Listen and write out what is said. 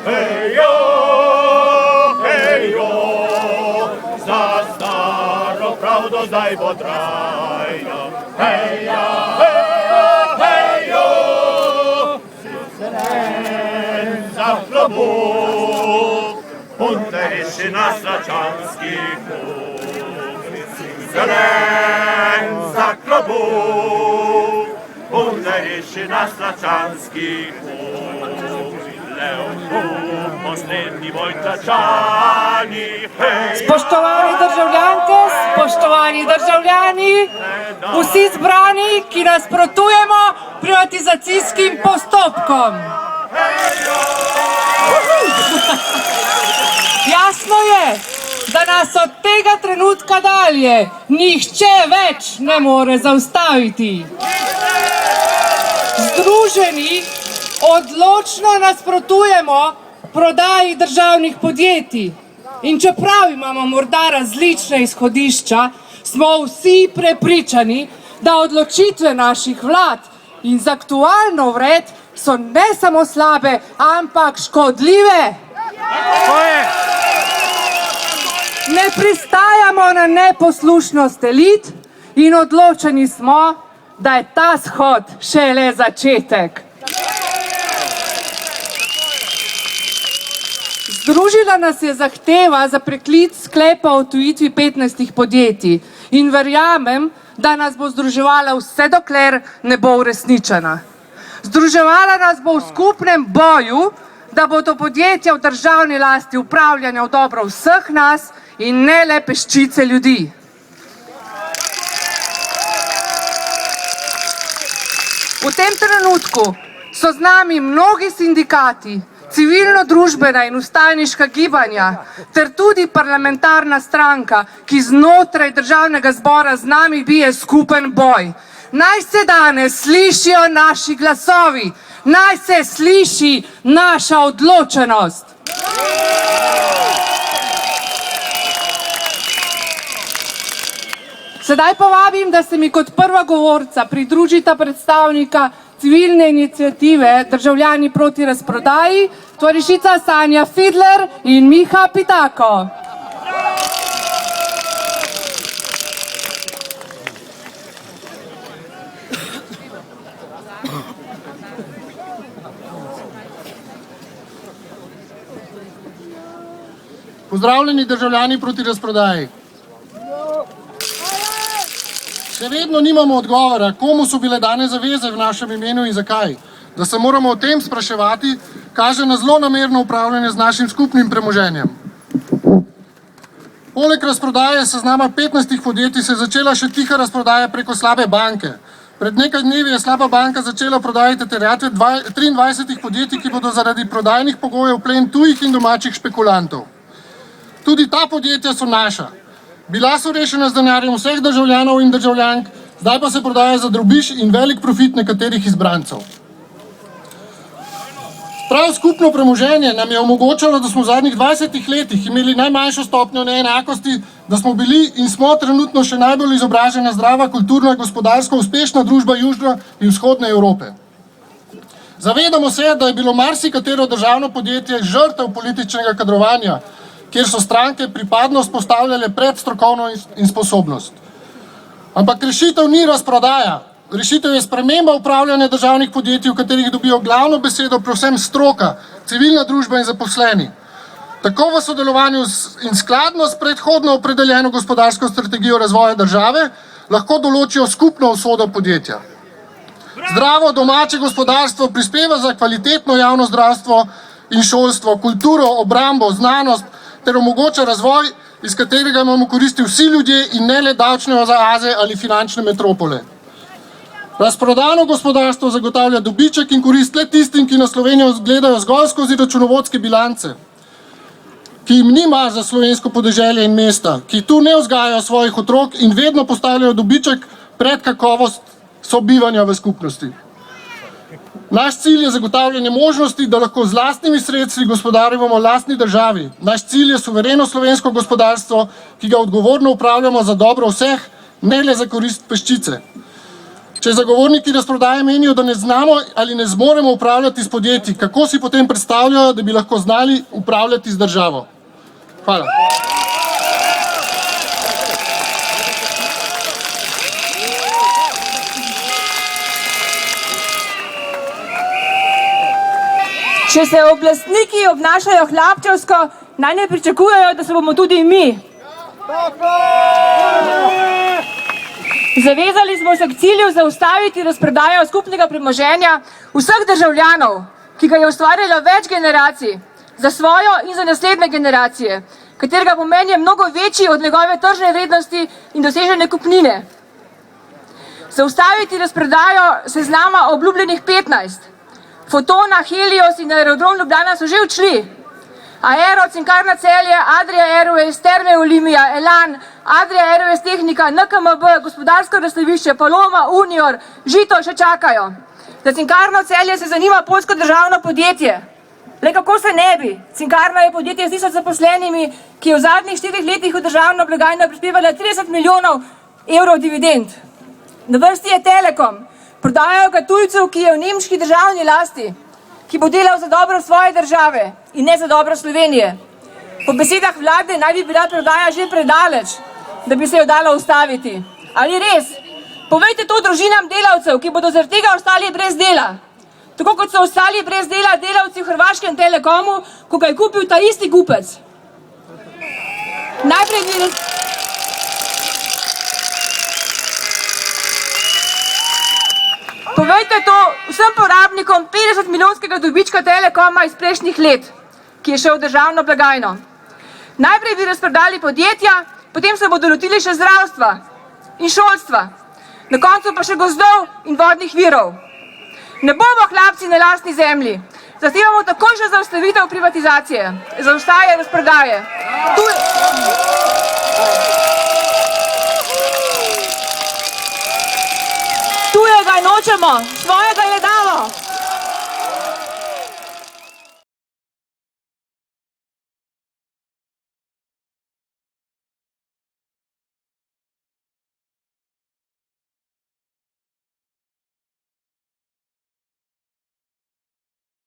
Hejo, hejo, za staro pravdo zdaj bo trajno. Heja, heja, hejo, zelen za klobuk, punteriši na slačanskih put. Zelen za klobuk, punteriši na slačanskih put. Spoštovani državljanke, spoštovani državljani, vsi zbrani, ki nasprotujemo privatizacijskim postopkom. Jasno je, da nas od tega trenutka dalje nihče več ne more zaustaviti. Združeni odločno nasprotujemo prodaji državnih podjetij. In čeprav imamo morda različne izhodišča, smo vsi prepričani, da odločitve naših vlad in z aktualno vred so ne samo slabe, ampak škodljive. Ne pristajamo na neposlušnost elit in odločeni smo, da je ta shod šele začetek. Združila nas je zahteva za preklic sklepa o odtujitvi 15 podjetij in verjamem, da nas bo združevala vse dokler ne bo uresničena. Združevala nas bo v skupnem boju, da bodo podjetja v državni lasti upravljanja v dobro vseh nas in ne le peščice ljudi. V tem trenutku so z nami mnogi sindikati, civilno-družbena in vstajniška gibanja ter tudi parlamentarna stranka, ki znotraj državnega zbora z nami bije skupen boj. Naj se danes slišijo naši glasovi, naj se sliši naša odločenost. Sedaj pa vabim, da se mi kot prva govorca pridružita predstavnika civilne iniciative Državljani proti razprodaji, tovarišica Sanja Fidler in Miha Pitako. Pozdravljeni državljani proti razprodaji. Še vedno nimamo odgovora, komu so bile dane zaveze v našem imenu in zakaj. Da se moramo o tem spraševati, kaže na zlonamerno upravljanje z našim skupnim premoženjem. Poleg razprodaje seznama 15 podjetij se je začela še tiha razprodaja preko slabe banke. Pred nekaj dnevi je slaba banka začela prodajati terjatve 23 podjetij, ki bodo zaradi prodajnih pogojev plen tujih in domačih špekulantov. Tudi ta podjetja so naša. Bila so rešena z denarjem vseh državljanov in državljank, zdaj pa se prodaja za drobiž in velik profit nekaterih izbrancov. Prav skupno premoženje nam je omogočalo, da smo v zadnjih 20 letih imeli najmanjšo stopnjo neenakosti, da smo bili in smo trenutno še najbolj izobražena, zdrava, kulturno in gospodarsko uspešna družba Južne in Vzhodne Evrope. Zavedamo se, da je bilo marsikatero državno podjetje žrtev političnega kadrovanja, kjer so stranke pripadnost postavljale pred strokovno in sposobnost. Ampak rešitev ni razprodaja. Rešitev je sprememba upravljanja državnih podjetij, v katerih dobijo glavno besedo predvsem stroka, civilna družba in zaposleni. Tako v sodelovanju in skladno s predhodno opredeljeno gospodarsko strategijo razvoja države lahko določijo skupno usodo podjetja. Zdravo domače gospodarstvo prispeva za kvalitetno javno zdravstvo in šolstvo, kulturo, obrambo, znanost ter omogoča razvoj, iz katerega imamo koristi vsi ljudje in ne le davčne oaze ali finančne metropole. Razprodano gospodarstvo zagotavlja dobiček in korist le tistim, ki na Slovenijo gledajo zgolj skozi računovodske bilance, ki jim ni mar za slovensko podeželje in mesta, ki tu ne vzgajajo svojih otrok in vedno postavljajo dobiček pred kakovost sobivanja v skupnosti. Naš cilj je zagotavljanje možnosti, da lahko z lastnimi sredstvi gospodarimo v lastni državi. Naš cilj je suvereno slovensko gospodarstvo, ki ga odgovorno upravljamo za dobro vseh, ne le za korist peščice. Če zagovorniki razprodaje menijo, da ne znamo ali ne zmoremo upravljati s podjetji, kako si potem predstavljajo, da bi lahko znali upravljati z državo? Hvala. Če se oblastniki obnašajo hlapčevsko, naj ne pričakujejo, da se bomo tudi mi. Zavezali smo se k cilju zaustaviti razprodajo skupnega premoženja vseh državljanov, ki ga je ustvarjalo več generacij, za svojo in za naslednje generacije, katerega pomen je mnogo večji od njegove tržne vrednosti in dosežene kupnine. Zaustaviti razprodajo seznama obljubljenih 15. Fotona, Helios in Aerodrom Ljubljana so že odšli. Aero, Cinkarna Celje, Adria Airways, Terme Olimia, Elan, Adria Airways Tehnika, NKMB, Gospodarsko razstavišče, Paloma, Unior, Žito še čakajo. Za Cinkarno Celje se zanima poljsko državno podjetje. Le kako se ne bi? Cinkarna je podjetje z 1000 zaposlenimi, ki je v zadnjih 4 letih v državno blagajno prispevala 30 milijonov evrov dividend. Na vrsti je Telekom. Prodajajo ga tujcev, ki je v nemški državni lasti, ki bo delal za dobro svoje države in ne za dobro Slovenije. Po besedah vlade naj bi bila prodaja že predaleč, da bi se jo dalo ustaviti. Ali res? Povejte to družinam delavcev, ki bodo zaradi tega ostali brez dela. Tako kot so ostali brez dela delavci v Hrvaškem Telekomu, ko ga je kupil ta isti kupec. Najprej bi... Povejte to vsem porabnikom 50 milijonskega dobička Telekoma iz prejšnjih let, ki je šel v državno blagajno. Najprej bi razprodali podjetja, potem se bodo lotili še zdravstva in šolstva, na koncu pa še gozdov in vodnih virov. Ne bomo hlapci na lastni zemlji. Zahtevamo takojšnjo zaustavitev privatizacije, zaustavljanje razprodaje. Tujega nočemo, svojega